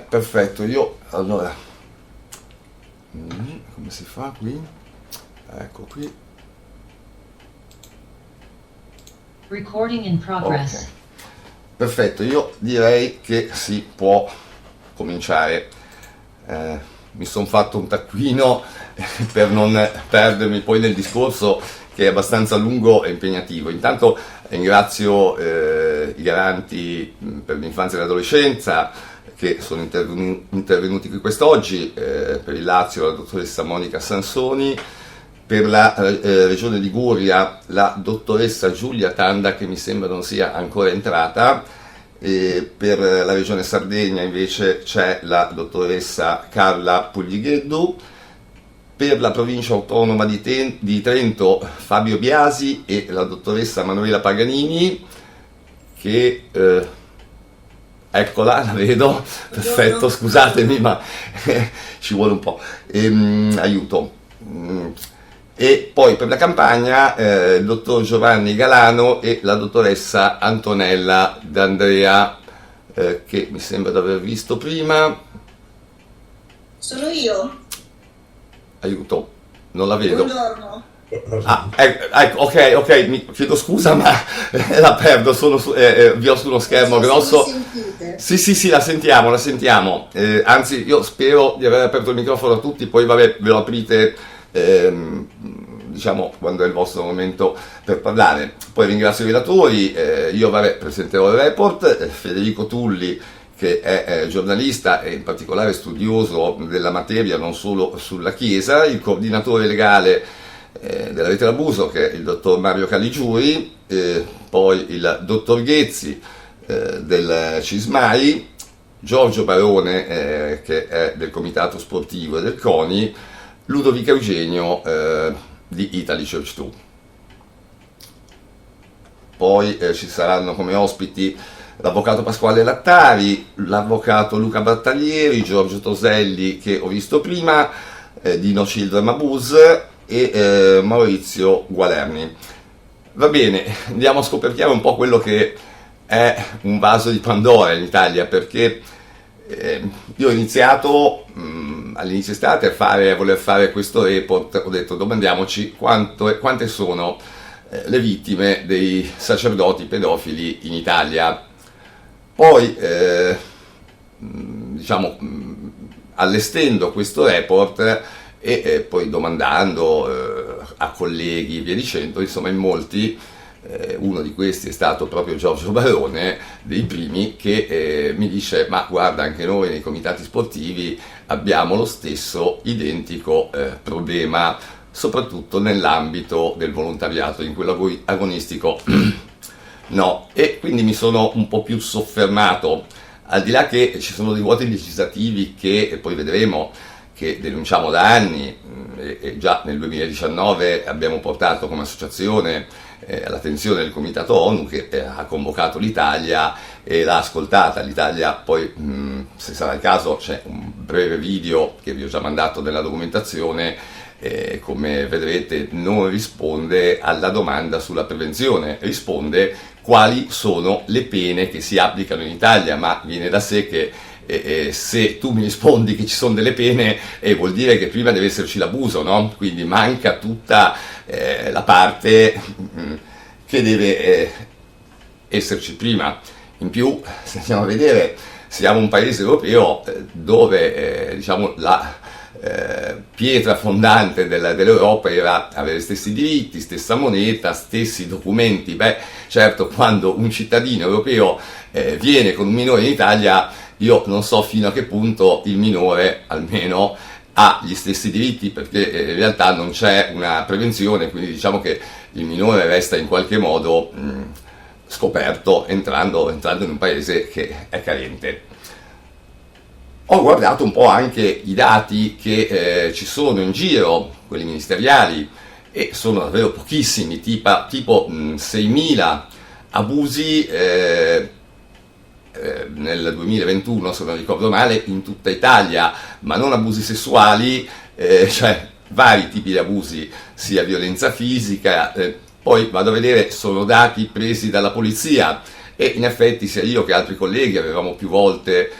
perfetto, io allora, come si fa qui? Ecco qui, Recording in progress. ok, perfetto, io direi che si può cominciare. Mi sono fatto un taccuino per non perdermi poi nel discorso che è abbastanza lungo e impegnativo. Intanto ringrazio i garanti per l'infanzia e l'adolescenza che sono intervenuti qui quest'oggi, per il Lazio la dottoressa Monica Sansoni, per la Regione Liguria la dottoressa Giulia Tanda, che mi sembra non sia ancora entrata, e per la Regione Sardegna invece c'è la dottoressa Carla Pugligheddu, per la provincia autonoma di Trento Fabio Biasi e la dottoressa Manuela Paganini, che eccola, la vedo, perfetto, scusatemi ma ci vuole un po', aiuto. E poi per la Campania il dottor Giovanni Galano e la dottoressa Antonella D'Andrea, che mi sembra di aver visto prima. Sono io? Aiuto, non la vedo. Buongiorno. Ah, ecco, ok, mi chiedo scusa, ma la perdo, vi ho sullo schermo grosso. Se mi sentite? Sì, la sentiamo. Anzi, io spero di aver aperto il microfono a tutti, poi vabbè, ve lo aprite, diciamo, quando è il vostro momento per parlare. Poi ringrazio i relatori, io presenterò il report, Federico Tulli, che è giornalista e in particolare studioso della materia, non solo sulla Chiesa, il coordinatore legale della Rete Abuso, che è il dottor Mario Caligiuri, poi il dottor Ghezzi del Cismai, Giorgio Barone, che è del Comitato Sportivo e del CONI, Ludovica Eugenio di Italy Church 2. Poi ci saranno come ospiti l'avvocato Pasquale Lattari, l'avvocato Luca Battaglieri, Giorgio Toselli, che ho visto prima, Dino Children Mabuse e Maurizio Gualerni. Va bene, andiamo a scoperchiare un po' quello che è un vaso di Pandora in Italia, perché io ho iniziato all'inizio estate a voler fare questo report. Ho detto, domandiamoci quante sono le vittime dei sacerdoti pedofili in Italia. Poi, diciamo, allestendo questo report e poi domandando a colleghi e via dicendo, insomma in molti, uno di questi è stato proprio Giorgio Barone, dei primi, che mi dice: ma guarda, anche noi nei comitati sportivi abbiamo lo stesso identico problema, soprattutto nell'ambito del volontariato, in quello agonistico no. E quindi mi sono un po' più soffermato, al di là che ci sono dei vuoti legislativi che poi vedremo, che denunciamo da anni, e già nel 2019 abbiamo portato come associazione all'attenzione del Comitato ONU, che ha convocato l'Italia e l'ha ascoltata. L'Italia poi, se sarà il caso, c'è un breve video che vi ho già mandato nella documentazione, come vedrete non risponde alla domanda sulla prevenzione, risponde quali sono le pene che si applicano in Italia, ma viene da sé che se tu mi rispondi che ci sono delle pene, vuol dire che prima deve esserci l'abuso, no? Quindi manca tutta la parte che deve esserci prima. In più, se andiamo a vedere, siamo un paese europeo dove diciamo la pietra fondante dell'Europa era avere stessi diritti, stessa moneta, stessi documenti. Beh, certo, quando un cittadino europeo viene con un minore in Italia, io non so fino a che punto il minore almeno ha gli stessi diritti, perché in realtà non c'è una prevenzione, quindi diciamo che il minore resta in qualche modo scoperto entrando in un paese che è carente. Ho guardato un po' anche i dati che ci sono in giro, quelli ministeriali, e sono davvero pochissimi, tipo 6.000 abusi nel 2021, se non ricordo male, in tutta Italia, ma non abusi sessuali, cioè vari tipi di abusi, sia violenza fisica, poi vado a vedere, sono dati presi dalla polizia, e in effetti sia io che altri colleghi avevamo più volte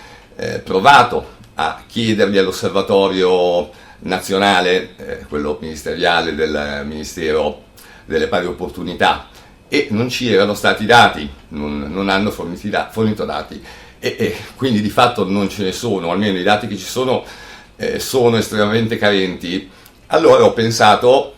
provato a chiedergli all'osservatorio nazionale, quello ministeriale del Ministero delle Pari Opportunità, e non ci erano stati dati, non hanno fornito dati, e quindi di fatto non ce ne sono, almeno i dati che ci sono estremamente carenti. Allora ho pensato,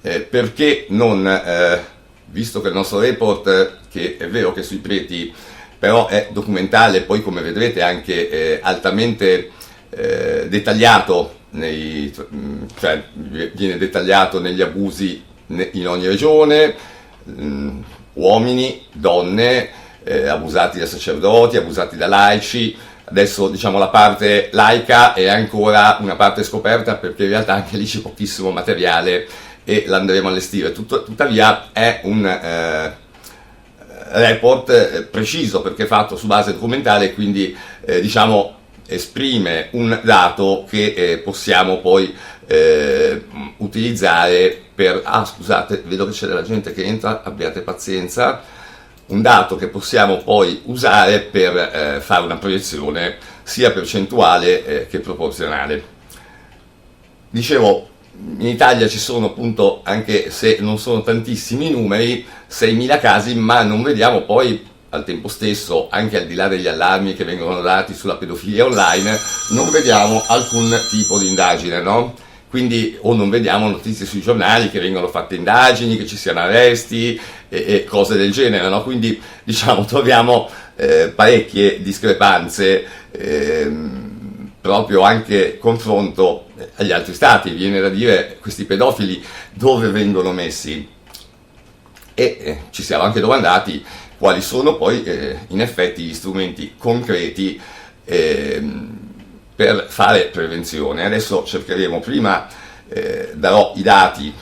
perché non, visto che il nostro report, che è vero che sui preti, però è documentale, poi come vedrete anche altamente dettagliato, cioè viene dettagliato negli abusi in ogni regione, uomini, donne, abusati da sacerdoti, abusati da laici. Adesso diciamo la parte laica è ancora una parte scoperta, perché in realtà anche lì c'è pochissimo materiale e l'andremo a allestire. Tuttavia è un report preciso, perché è fatto su base documentale, quindi diciamo esprime un dato che possiamo poi utilizzare per... scusate, vedo che c'è della gente che entra, abbiate pazienza. Un dato che possiamo poi usare per fare una proiezione sia percentuale che proporzionale. Dicevo, in Italia ci sono, appunto, anche se non sono tantissimi numeri, 6.000 casi, ma non vediamo poi al tempo stesso, anche al di là degli allarmi che vengono dati sulla pedofilia online, non vediamo alcun tipo di indagine, no? Quindi o non vediamo notizie sui giornali che vengono fatte indagini, che ci siano arresti e cose del genere, no? Quindi diciamo troviamo parecchie discrepanze, proprio anche confronto agli altri stati. Viene da dire, questi pedofili dove vengono messi? E ci siamo anche domandati quali sono poi in effetti gli strumenti concreti per fare prevenzione. Adesso cercheremo, prima darò i dati,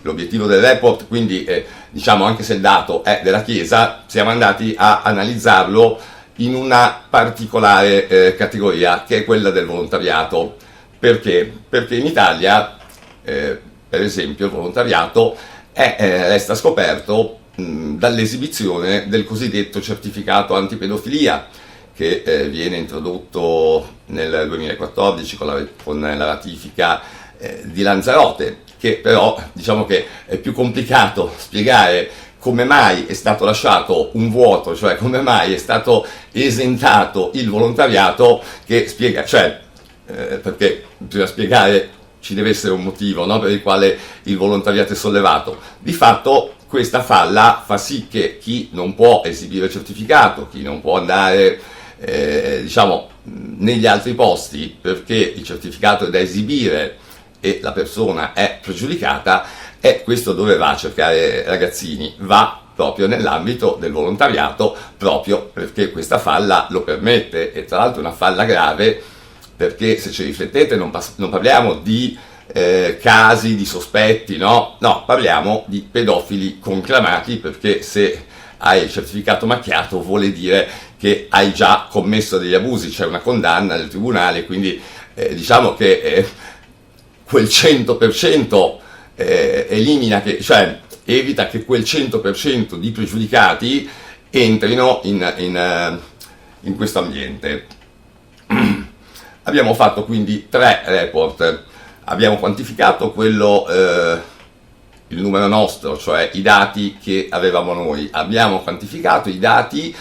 l'obiettivo del report, quindi diciamo, anche se il dato è della Chiesa, siamo andati a analizzarlo in una particolare categoria, che è quella del volontariato. Perché? Perché in Italia, per esempio, il volontariato resta scoperto dall'esibizione del cosiddetto certificato antipedofilia, che viene introdotto nel 2014 con la ratifica di Lanzarote, che però diciamo che è più complicato spiegare come mai è stato lasciato un vuoto, cioè come mai è stato esentato il volontariato, che spiega, cioè perché bisogna spiegare, ci deve essere un motivo, no, per il quale il volontariato è sollevato. Di fatto questa falla fa sì che chi non può esibire il certificato, chi non può andare diciamo negli altri posti perché il certificato è da esibire e la persona è pregiudicata, e questo dove va a cercare ragazzini? Va proprio nell'ambito del volontariato, proprio perché questa falla lo permette, e tra l'altro è una falla grave, perché se ci riflettete non parliamo di casi di sospetti, no, parliamo di pedofili conclamati, perché se hai il certificato macchiato vuole dire che hai già commesso degli abusi, c'è una condanna del tribunale, quindi diciamo che quel 100% evita che quel 100% di pregiudicati entrino in questo ambiente. Abbiamo fatto quindi 3 report, abbiamo quantificato quello, il numero nostro, cioè i dati che avevamo noi, abbiamo quantificato i dati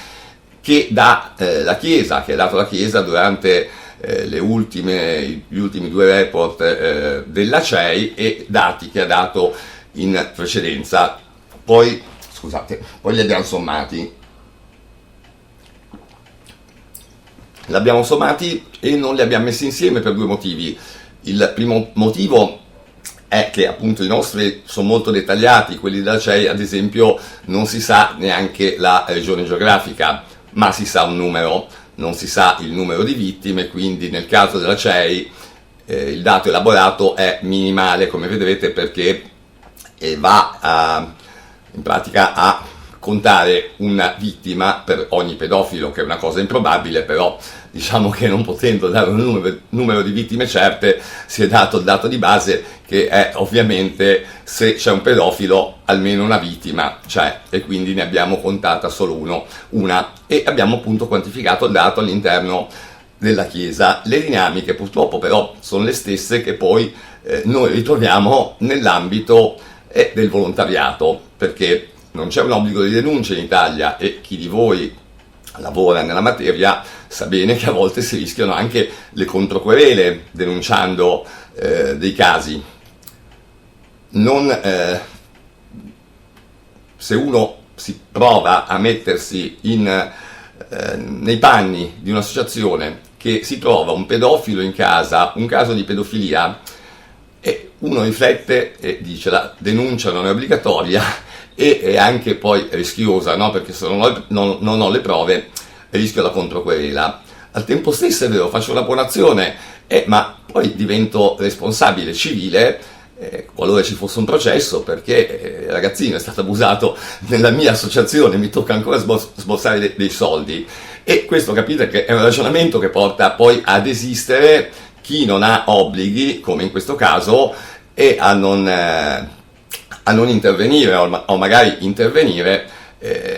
che dà la Chiesa, che ha dato la Chiesa durante gli ultimi 2 report della CEI, e dati che ha dato in precedenza. Poi li abbiamo sommati. L'abbiamo sommati e non li abbiamo messi insieme per 2 motivi. Il primo motivo è che appunto i nostri sono molto dettagliati, quelli della CEI ad esempio non si sa neanche la regione geografica, ma si sa un numero, non si sa il numero di vittime, quindi nel caso della CEI il dato elaborato è minimale, come vedrete, perché va in pratica a contare una vittima per ogni pedofilo, che è una cosa improbabile, però diciamo che non potendo dare un numero di vittime certe, si è dato il dato di base, che è ovviamente, se c'è un pedofilo almeno una vittima c'è, e quindi ne abbiamo contata solo una, e abbiamo appunto quantificato il dato all'interno della Chiesa. Le dinamiche purtroppo però sono le stesse che poi noi ritroviamo nell'ambito del volontariato, perché non c'è un obbligo di denuncia in Italia e chi di voi lavora nella materia sa bene che a volte si rischiano anche le controquerele denunciando dei casi. Se uno si prova a mettersi nei panni di un'associazione che si trova un pedofilo in casa, un caso di pedofilia, e uno riflette e dice la denuncia non è obbligatoria e è anche poi rischiosa, no? Perché se non ho le prove rischio la controquerela. Al tempo stesso è vero, faccio una buona azione, ma poi divento responsabile civile qualora ci fosse un processo, perché il ragazzino è stato abusato nella mia associazione, mi tocca ancora sborsare dei soldi. E questo, capite, che è un ragionamento che porta poi a desistere chi non ha obblighi, come in questo caso, e a non intervenire o magari intervenire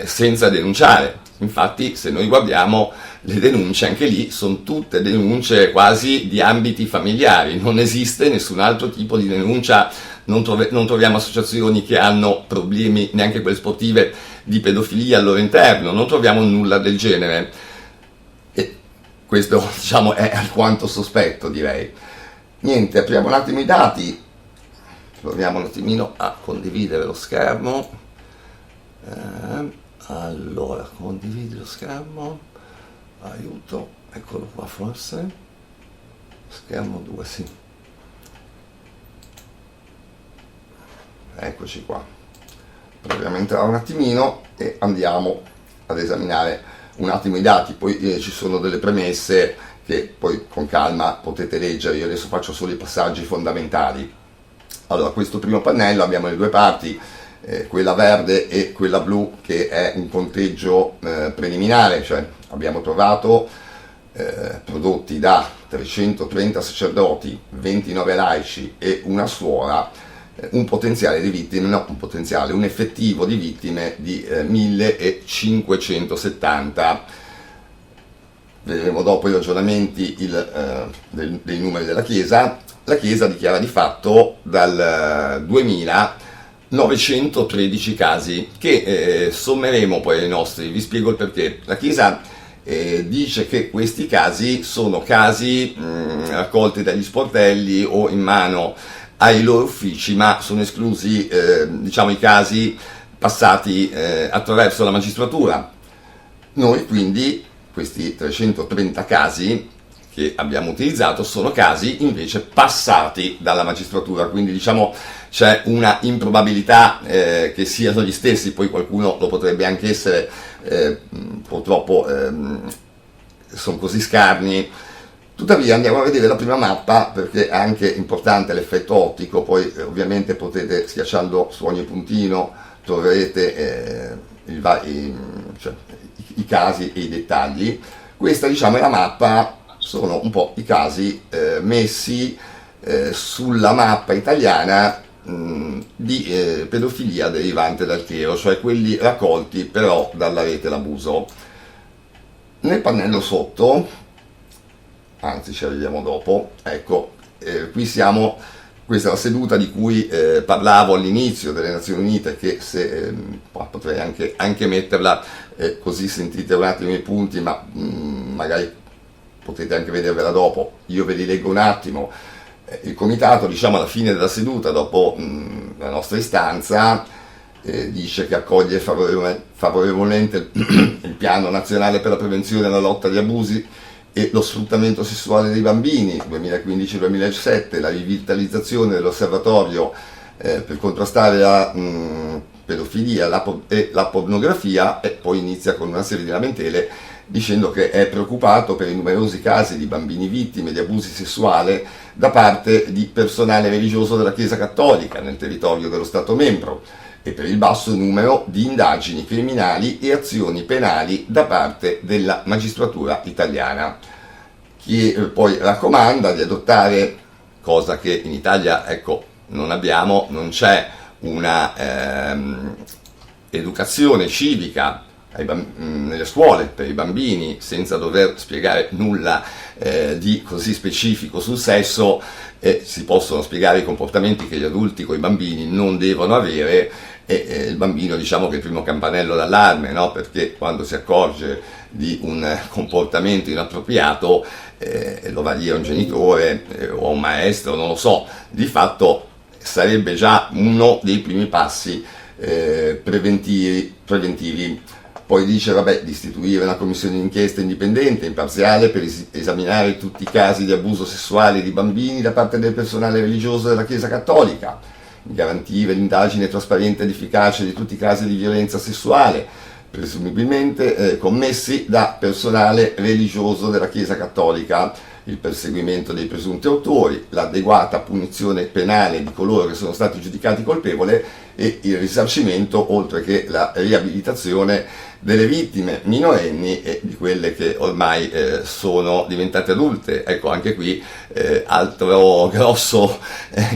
senza denunciare. Infatti, se noi guardiamo le denunce, anche lì sono tutte denunce quasi di ambiti familiari, non esiste nessun altro tipo di denuncia, non troviamo associazioni che hanno problemi, neanche quelle sportive, di pedofilia al loro interno, non troviamo nulla del genere. E questo, diciamo, è alquanto sospetto, direi. Niente, apriamo un attimo i dati, proviamo un attimino a condividere lo schermo. Allora, condividi lo schermo, aiuto, eccolo qua forse, schermo 2, sì, eccoci qua. Proviamo a entrare un attimino e andiamo ad esaminare un attimo i dati, poi ci sono delle premesse che poi con calma potete leggere, io adesso faccio solo i passaggi fondamentali. Allora, questo primo pannello abbiamo le due parti, quella verde e quella blu, che è un conteggio preliminare, cioè abbiamo trovato prodotti da 330 sacerdoti, 29 laici e una suora, un potenziale di vittime, no, un effettivo di vittime di 1570. Vedremo dopo i ragionamenti dei numeri della Chiesa. La Chiesa dichiara di fatto dal 2000 913 casi che sommeremo poi ai nostri. Vi spiego il perché. La Chiesa dice che questi casi sono casi raccolti dagli sportelli o in mano ai loro uffici, ma sono esclusi diciamo i casi passati attraverso la magistratura. Noi quindi questi 330 casi che abbiamo utilizzato sono casi invece passati dalla magistratura, quindi diciamo c'è una improbabilità che siano gli stessi, poi qualcuno lo potrebbe anche essere, purtroppo sono così scarni. Tuttavia andiamo a vedere la prima mappa, perché è anche importante l'effetto ottico, poi ovviamente potete, schiacciando su ogni puntino, troverete i casi e i dettagli. Questa, diciamo, è la mappa, sono un po' i casi messi sulla mappa italiana di pedofilia derivante dal clero, cioè quelli raccolti però dalla rete l'abuso. Nel pannello sotto, anzi ci arriviamo dopo, ecco, qui siamo, questa è la seduta di cui parlavo all'inizio delle Nazioni Unite, che se potrei anche metterla, così sentite un attimo i punti, ma magari potete anche vedervela dopo, io ve li leggo un attimo. Il comitato, diciamo, alla fine della seduta, dopo la nostra istanza, dice che accoglie favorevolmente il piano nazionale per la prevenzione e la lotta agli abusi e lo sfruttamento sessuale dei bambini 2015-2017, la rivitalizzazione dell'osservatorio per contrastare la pedofilia e la pornografia, e poi inizia con una serie di lamentele dicendo che è preoccupato per i numerosi casi di bambini vittime di abusi sessuali da parte di personale religioso della Chiesa Cattolica nel territorio dello Stato membro e per il basso numero di indagini criminali e azioni penali da parte della magistratura italiana, che poi raccomanda di adottare, cosa che in Italia, ecco, non c'è una educazione civica nelle scuole per i bambini, senza dover spiegare nulla di così specifico sul sesso, si possono spiegare i comportamenti che gli adulti con i bambini non devono avere, e il bambino, diciamo, che è il primo campanello d'allarme, no? Perché quando si accorge di un comportamento inappropriato lo va a dire a un genitore o a un maestro, non lo so. Di fatto sarebbe già uno dei primi passi preventivi. Poi dice, vabbè, di istituire una commissione d'inchiesta indipendente, imparziale, per esaminare tutti i casi di abuso sessuale di bambini da parte del personale religioso della Chiesa Cattolica, garantire l'indagine trasparente ed efficace di tutti i casi di violenza sessuale, presumibilmente commessi da personale religioso della Chiesa Cattolica, il perseguimento dei presunti autori, l'adeguata punizione penale di coloro che sono stati giudicati colpevoli e il risarcimento, oltre che la riabilitazione delle vittime minorenni e di quelle che ormai sono diventate adulte. Ecco, anche qui altro grosso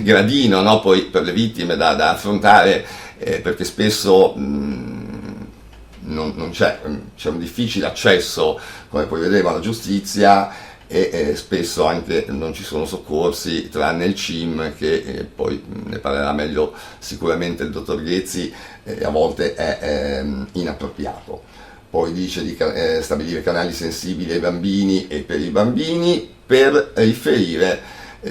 gradino, no? Poi per le vittime da affrontare, perché spesso non c'è un difficile accesso, come poi vedremo, alla giustizia, e spesso anche non ci sono soccorsi, tranne il CIM, che poi ne parlerà meglio sicuramente il dottor Ghezzi, a volte è inappropriato. Poi dice di stabilire canali sensibili ai bambini e per i bambini per riferire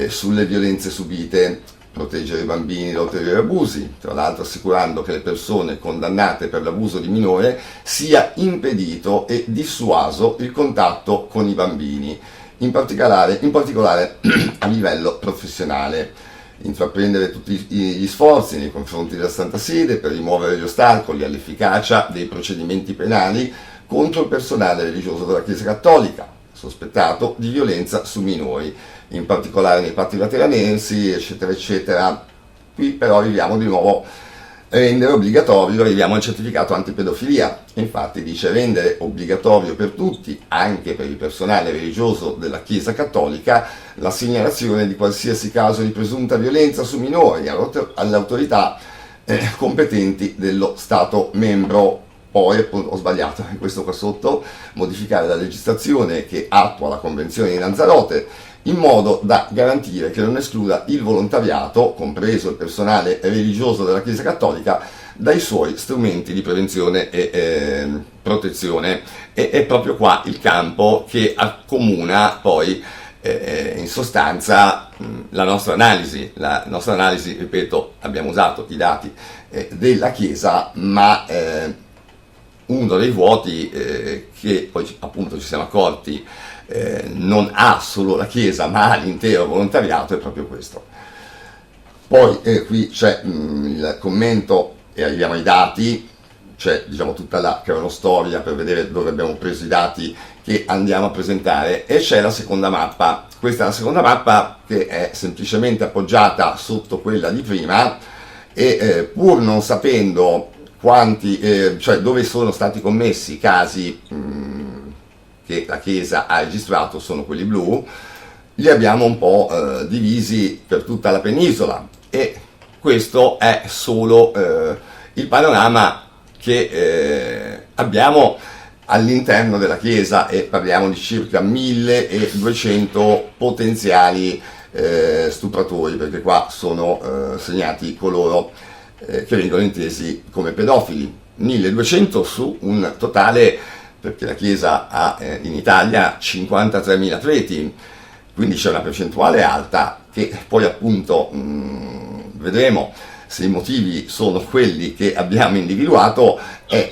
sulle violenze subite, proteggere i bambini da ulteriori abusi, tra l'altro assicurando che le persone condannate per l'abuso di minore sia impedito e dissuaso il contatto con i bambini, in particolare a livello professionale, intraprendere tutti gli sforzi nei confronti della Santa Sede per rimuovere gli ostacoli all'efficacia dei procedimenti penali contro il personale religioso della Chiesa Cattolica sospettato di violenza su minori, in particolare nei patti lateranensi, eccetera eccetera. Qui però arriviamo di nuovo rendere obbligatorio, arriviamo al certificato antipedofilia. Infatti dice rendere obbligatorio per tutti, anche per il personale religioso della Chiesa Cattolica, la segnalazione di qualsiasi caso di presunta violenza su minori alle autorità competenti dello Stato membro. Poi, appunto, ho sbagliato, questo qua sotto, modificare la legislazione che attua la Convenzione di Lanzarote, in modo da garantire che non escluda il volontariato, compreso il personale religioso della Chiesa Cattolica, dai suoi strumenti di prevenzione e protezione. E è proprio qua il campo che accomuna poi in sostanza la nostra analisi. La nostra analisi, ripeto, abbiamo usato i dati della Chiesa, ma uno dei vuoti che poi appunto ci siamo accorti non ha solo la Chiesa ma l'intero volontariato è proprio questo. Poi qui c'è il commento e arriviamo ai dati, c'è, diciamo, tutta la cronostoria per vedere dove abbiamo preso i dati che andiamo a presentare, e c'è la seconda mappa. Questa è la seconda mappa che è semplicemente appoggiata sotto quella di prima, e pur non sapendo quanti, cioè dove sono stati commessi i casi che la Chiesa ha registrato, sono quelli blu, li abbiamo un po' divisi per tutta la penisola, e questo è solo il panorama che abbiamo all'interno della Chiesa, e parliamo di circa 1200 potenziali stupratori, perché qua sono segnati coloro che vengono intesi come pedofili. 1200 su un totale, perché la Chiesa ha in Italia 53.000 preti, quindi c'è una percentuale alta, che poi appunto vedremo se i motivi sono quelli che abbiamo individuato,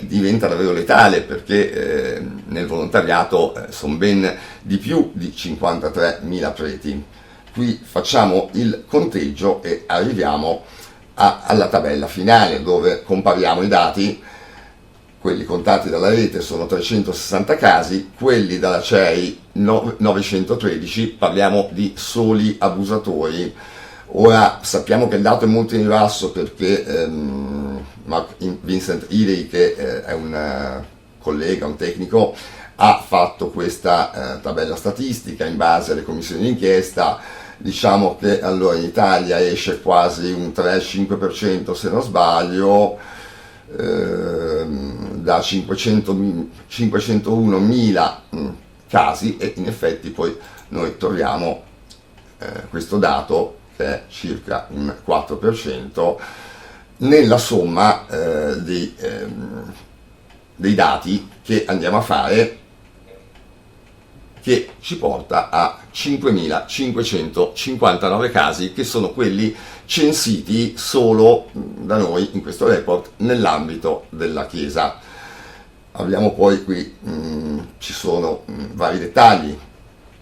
diventa davvero letale, perché nel volontariato sono ben di più di 53.000 preti. Qui facciamo il conteggio e arriviamo alla tabella finale, dove compariamo i dati. Quelli contati dalla rete sono 360 casi, quelli dalla CEI 913, parliamo di soli abusatori. Ora sappiamo che il dato è molto in ribasso, perché Vincent Ely, che è un collega, un tecnico, ha fatto questa tabella statistica in base alle commissioni d'inchiesta. Diciamo che allora in Italia esce quasi un 3-5% se non sbaglio, da 501.000 casi, e in effetti poi noi troviamo questo dato che è circa un 4% nella somma dei dati che andiamo a fare, che ci porta a 5.559 casi, che sono quelli censiti solo da noi in questo report nell'ambito della Chiesa. Abbiamo poi qui, ci sono vari dettagli,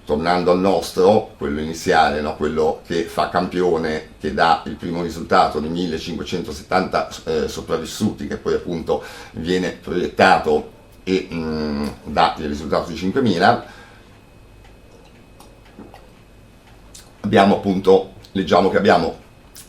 tornando al nostro, quello iniziale, no? Quello che fa campione, che dà il primo risultato di 1570 sopravvissuti, che poi appunto viene proiettato e dà il risultato di 5.000. Abbiamo appunto, leggiamo che abbiamo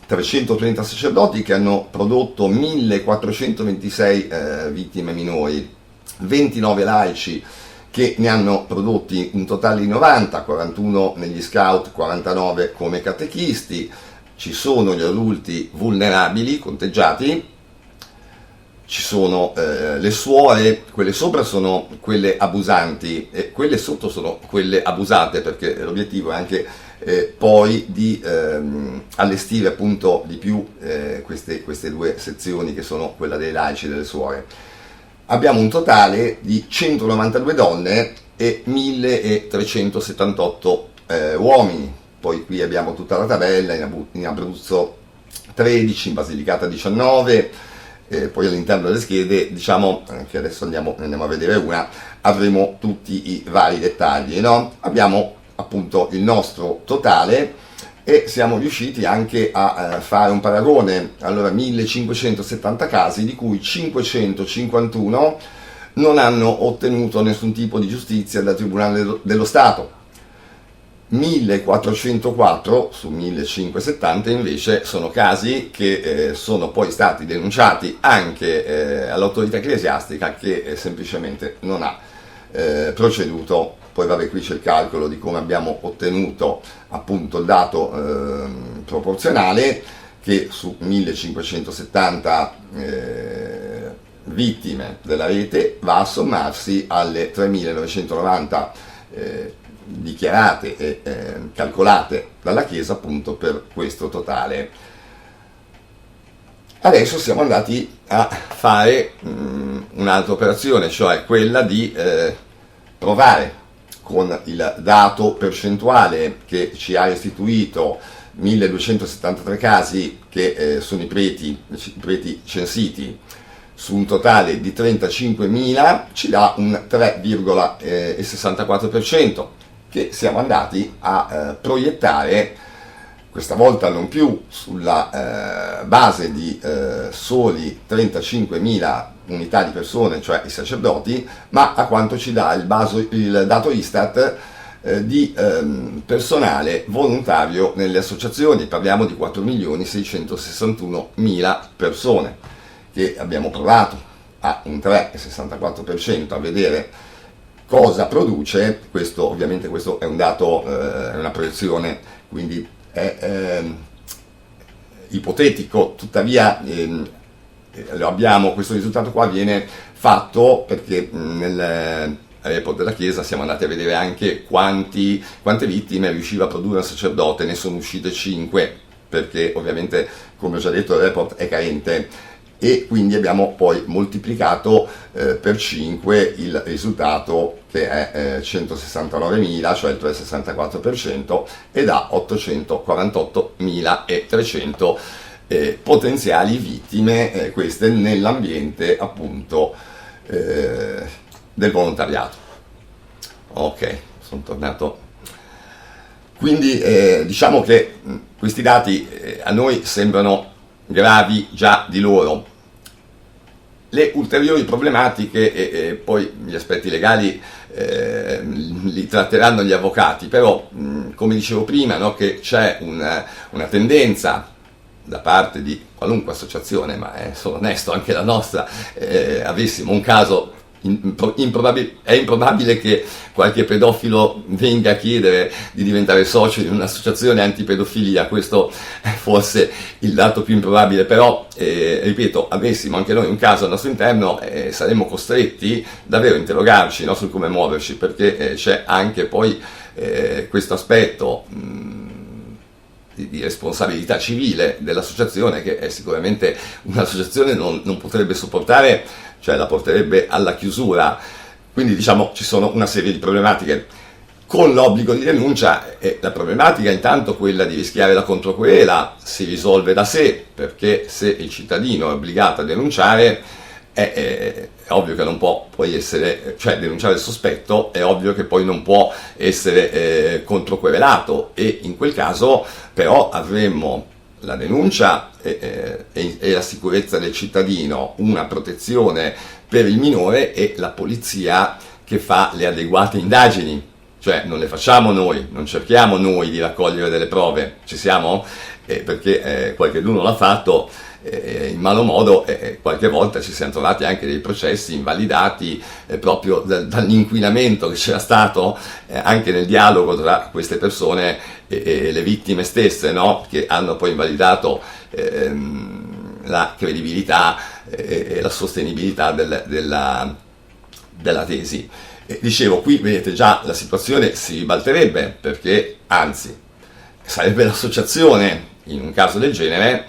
330 sacerdoti che hanno prodotto 1426 vittime minori, 29 laici che ne hanno prodotti un totale di 90, 41 negli scout, 49 come catechisti. Ci sono gli adulti vulnerabili conteggiati, ci sono le suore, quelle sopra sono quelle abusanti e quelle sotto sono quelle abusate, perché l'obiettivo è anche poi di allestire appunto di più queste due sezioni, che sono quella dei laici e delle suore. Abbiamo un totale di 192 donne e 1378 uomini. Poi qui abbiamo tutta la tabella: in Abruzzo 13, in Basilicata 19, poi all'interno delle schede, diciamo che adesso andiamo a vedere una, avremo tutti i vari dettagli, no? Abbiamo appunto il nostro totale e siamo riusciti anche a fare un paragone. Allora, 1570 casi, di cui 551 non hanno ottenuto nessun tipo di giustizia dal Tribunale dello Stato, 1404 su 1570 invece sono casi che sono poi stati denunciati anche all'autorità ecclesiastica, che semplicemente non ha proceduto. Poi vabbè, qui c'è il calcolo di come abbiamo ottenuto appunto il dato proporzionale, che su 1570 vittime della rete va a sommarsi alle 3.990 dichiarate e calcolate dalla Chiesa appunto per questo totale. Adesso siamo andati a fare un'altra operazione, cioè quella di provare con il dato percentuale che ci ha istituito 1273 casi, che sono i preti censiti su un totale di 35.000, ci dà un 3,64%, che siamo andati a proiettare, questa volta non più sulla base di soli 35.000 unità di persone, cioè i sacerdoti, ma a quanto ci dà il dato Istat di personale volontario nelle associazioni. Parliamo di 4.661.000 persone, che abbiamo provato a un 3,64% a vedere cosa produce. Questo ovviamente è un dato, è una proiezione, quindi è ipotetico, tuttavia questo risultato qua viene fatto perché nel report della Chiesa siamo andati a vedere anche quante vittime riusciva a produrre un sacerdote. Ne sono uscite 5, perché ovviamente, come ho già detto, il report è carente, e quindi abbiamo poi moltiplicato per 5 il risultato, che è 169.000, cioè il 3,64%, e da 848.300 potenziali vittime, queste nell'ambiente appunto del volontariato. Ok, sono tornato. Quindi diciamo che questi dati a noi sembrano gravi già di loro. Le ulteriori problematiche e poi gli aspetti legali li tratteranno gli avvocati, però come dicevo prima, no, che c'è una tendenza da parte di qualunque associazione, ma sono onesto, anche la nostra, avessimo un caso è improbabile che qualche pedofilo venga a chiedere di diventare socio di un'associazione antipedofilia, questo è forse il dato più improbabile, però ripeto, avessimo anche noi un caso al nostro interno, saremmo costretti davvero a interrogarci, no, su come muoverci, perché c'è anche poi questo aspetto di responsabilità civile dell'associazione, che è sicuramente un'associazione non potrebbe sopportare, cioè la porterebbe alla chiusura. Quindi diciamo ci sono una serie di problematiche. Con l'obbligo di denuncia la problematica intanto quella di rischiare la controquerela si risolve da sé, perché se il cittadino è obbligato a denunciare è ovvio che non può poi essere, cioè denunciare il sospetto, è ovvio che poi non può essere controquerelato, e in quel caso però avremmo la denuncia e la sicurezza del cittadino, una protezione per il minore e la polizia che fa le adeguate indagini, cioè non le facciamo noi, non cerchiamo noi di raccogliere delle prove, ci siamo? Perché qualcheduno l'ha fatto in malo modo, qualche volta ci siamo trovati anche dei processi invalidati proprio dall'inquinamento che c'era stato anche nel dialogo tra queste persone e le vittime stesse, no? Che hanno poi invalidato la credibilità e la sostenibilità della tesi. Dicevo, qui vedete già la situazione si ribalterebbe, perché anzi sarebbe l'associazione in un caso del genere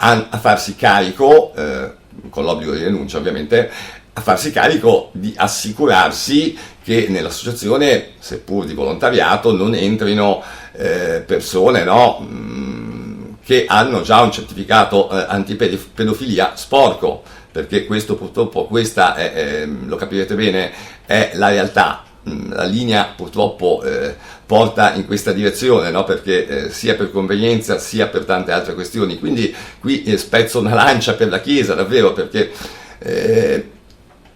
a farsi carico, con l'obbligo di denuncia ovviamente, a farsi carico di assicurarsi che nell'associazione, seppur di volontariato, non entrino persone, no, che hanno già un certificato antipedofilia sporco, perché questo purtroppo, questa lo capirete bene, è la realtà. La linea purtroppo porta in questa direzione, no? Perché sia per convenienza sia per tante altre questioni. Quindi qui spezzo una lancia per la Chiesa, davvero, perché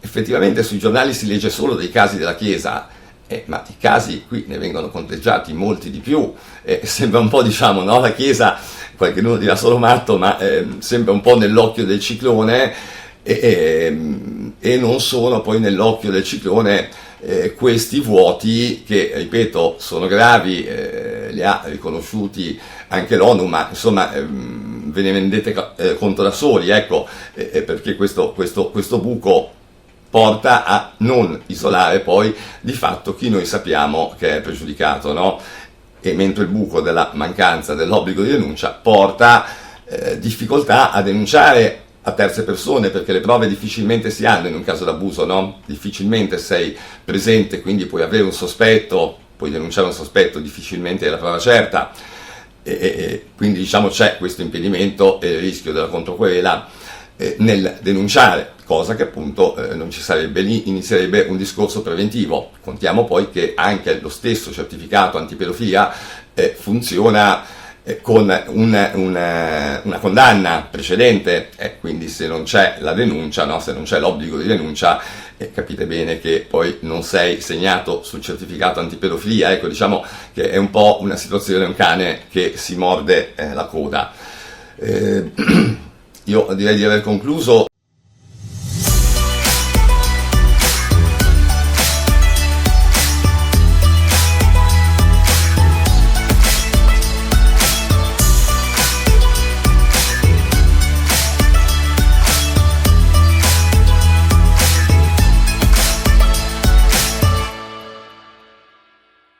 effettivamente sui giornali si legge solo dei casi della Chiesa, ma i casi qui ne vengono conteggiati molti di più. Sembra un po', diciamo, no? La Chiesa, qualcuno dirà solo matto, ma sembra un po' nell'occhio del ciclone, e non sono poi nell'occhio del ciclone questi vuoti che, ripeto, sono gravi, li ha riconosciuti anche l'ONU, ma insomma ve ne rendete conto da soli, ecco, perché questo buco porta a non isolare poi di fatto chi noi sappiamo che è pregiudicato, no? E mentre il buco della mancanza dell'obbligo di denuncia porta difficoltà a denunciare a terze persone, perché le prove difficilmente si hanno in un caso d'abuso, no? Difficilmente sei presente, quindi puoi avere un sospetto, puoi denunciare un sospetto, difficilmente è la prova certa, e quindi diciamo c'è questo impedimento e il rischio della controquerela nel denunciare, cosa che appunto non ci sarebbe, lì inizierebbe un discorso preventivo. Contiamo poi che anche lo stesso certificato antipedofilia funziona con una condanna precedente, quindi se non c'è la denuncia, no? Se non c'è l'obbligo di denuncia, capite bene che poi non sei segnato sul certificato antipedofilia. Ecco, diciamo che è un po' una situazione, un cane che si morde la coda. Io direi di aver concluso.